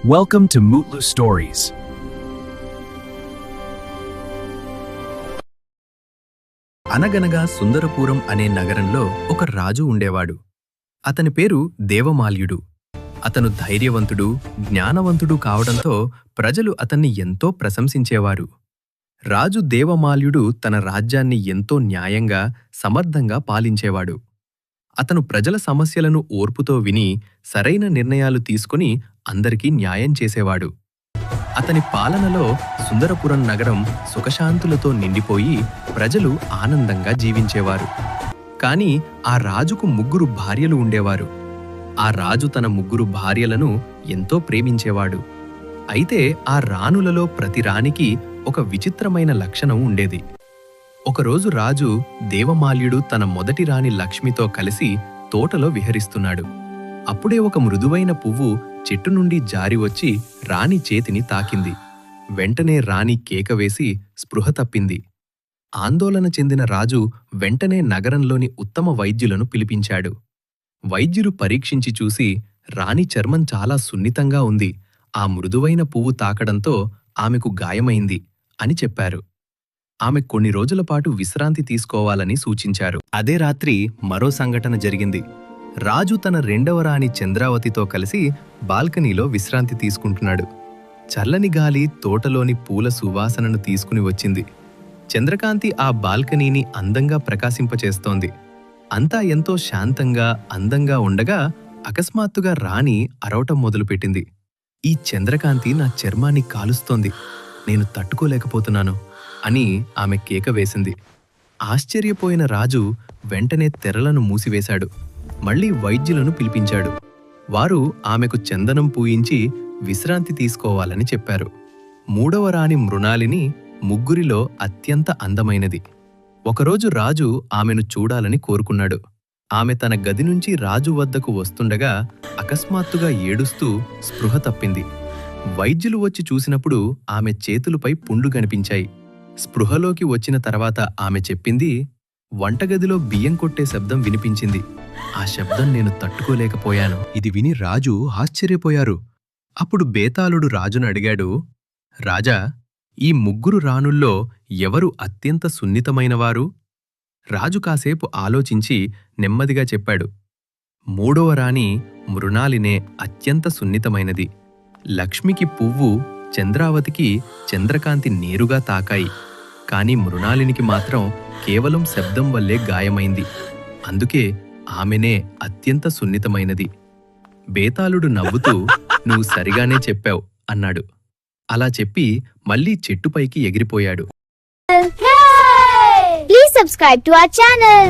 Welcome to Mutlu Stories. అనగనగా సుందరపురం అనే నగరంలో ఒక రాజు ఉండేవాడు. అతని పేరు దేవమాల్యుడు. అతను ధైర్యవంతుడు, జ్ఞానవంతుడు కావడంతో ప్రజలు అతన్ని ఎంతో ప్రశంసించేవారు. రాజు దేవమాల్యుడు తన రాజ్యాన్ని ఎంతో న్యాయంగా, సమర్థంగా పాలించేవాడు. అతను ప్రజల సమస్యలను ఓర్పుతో విని సరైన నిర్ణయాలు తీసుకుని అందరికీ న్యాయం చేసేవాడు. అతని పాలనలో సుందరపురం నగరం సుఖశాంతులతో నిండిపోయి ప్రజలు ఆనందంగా జీవించేవారు. కాని ఆ రాజుకు 3 భార్యలు ఉండేవారు. ఆ రాజు తన 3 భార్యలను ఎంతో ప్రేమించేవాడు. అయితే ఆ రాణులలో ప్రతి రాణికి ఒక విచిత్రమైన లక్షణం ఉండేది. ఒకరోజు రాజు దేవమాల్యుడు తన మొదటి రాణి లక్ష్మితో కలిసి తోటలో విహరిస్తున్నాడు. అప్పుడే ఒక మృదువైన పువ్వు చెట్టు నుండి జారి వచ్చి రాణి చేతిని తాకింది. వెంటనే రాణి కేకవేసి స్పృహ తప్పింది. ఆందోళన చెందిన రాజు వెంటనే నగరంలోని ఉత్తమ వైద్యులను పిలిపించాడు. వైద్యులు పరీక్షించి చూసి రాణి చర్మం చాలా సున్నితంగా ఉంది, ఆ మృదువైన పువ్వు తాకడంతో ఆమెకు గాయమైంది అని చెప్పారు. ఆమె కొన్ని రోజుల పాటు విశ్రాంతి తీసుకోవాలని సూచించారు. అదే రాత్రి మరో సంఘటన జరిగింది. రాజు తన 2వ రాణి చంద్రావతితో కలిసి బాల్కనీలో విశ్రాంతి తీసుకుంటున్నాడు. చల్లని గాలి తోటలోని పూల సువాసనను తీసుకుని వచ్చింది. చంద్రకాంతి ఆ బాల్కనీని అందంగా ప్రకాశింపచేస్తోంది. అంతా ఎంతో శాంతంగా, అందంగా ఉండగా అకస్మాత్తుగా రాణి అరవటం మొదలుపెట్టింది. ఈ చంద్రకాంతి నా చర్మాన్ని కాలుస్తోంది, నేను తట్టుకోలేకపోతున్నాను అని ఆమె కేక వేసింది. ఆశ్చర్యపోయిన రాజు వెంటనే తెరలను మూసివేశాడు. మళ్లీ వైద్యులను పిలిపించాడు. వారు ఆమెకు చందనం పూయించి విశ్రాంతి తీసుకోవాలని చెప్పారు. 3వ రాణి మృణాలిని 3 అత్యంత అందమైనది. ఒకరోజు రాజు ఆమెను చూడాలని కోరుకున్నాడు. ఆమె తన గది నుంచి రాజు వద్దకు వస్తుండగా అకస్మాత్తుగా ఏడుస్తూ స్పృహ తప్పింది. వైద్యులు వచ్చి చూసినప్పుడు ఆమె చేతులపై పుండ్లు కనిపించాయి. స్పృహలోకి వచ్చిన తర్వాత ఆమె చెప్పింది, వంటగదిలో బియ్యం కొట్టే శబ్దం వినిపించింది. ఆ శబ్దం నేను తట్టుకోలేకపోయాను. ఇది విని రాజు ఆశ్చర్యపోయారు. అప్పుడు బేతాళుడు రాజును అడిగాడు, రాజా, ఈ 3 రాణుల్లో ఎవరు అత్యంత సున్నితమైనవారు? రాజు కాసేపు ఆలోచించి నెమ్మదిగా చెప్పాడు, 3వ రాణి మృణాలినే అత్యంత సున్నితమైనది. లక్ష్మికి పువ్వు, చంద్రావతికి చంద్రకాంతి నేరుగా తాకాయి. కాని మృణాలినికి మాత్రం కేవలం శబ్దం వల్లే గాయమైంది. అందుకే ఆమెనే అత్యంత సున్నితమైనది. బేతాళుడు నవ్వుతూ, నువ్వు సరిగానే చెప్పావు అన్నాడు. అలా చెప్పి మళ్లీ చెట్టుపైకి ఎగిరిపోయాడు. Please subscribe to our channel.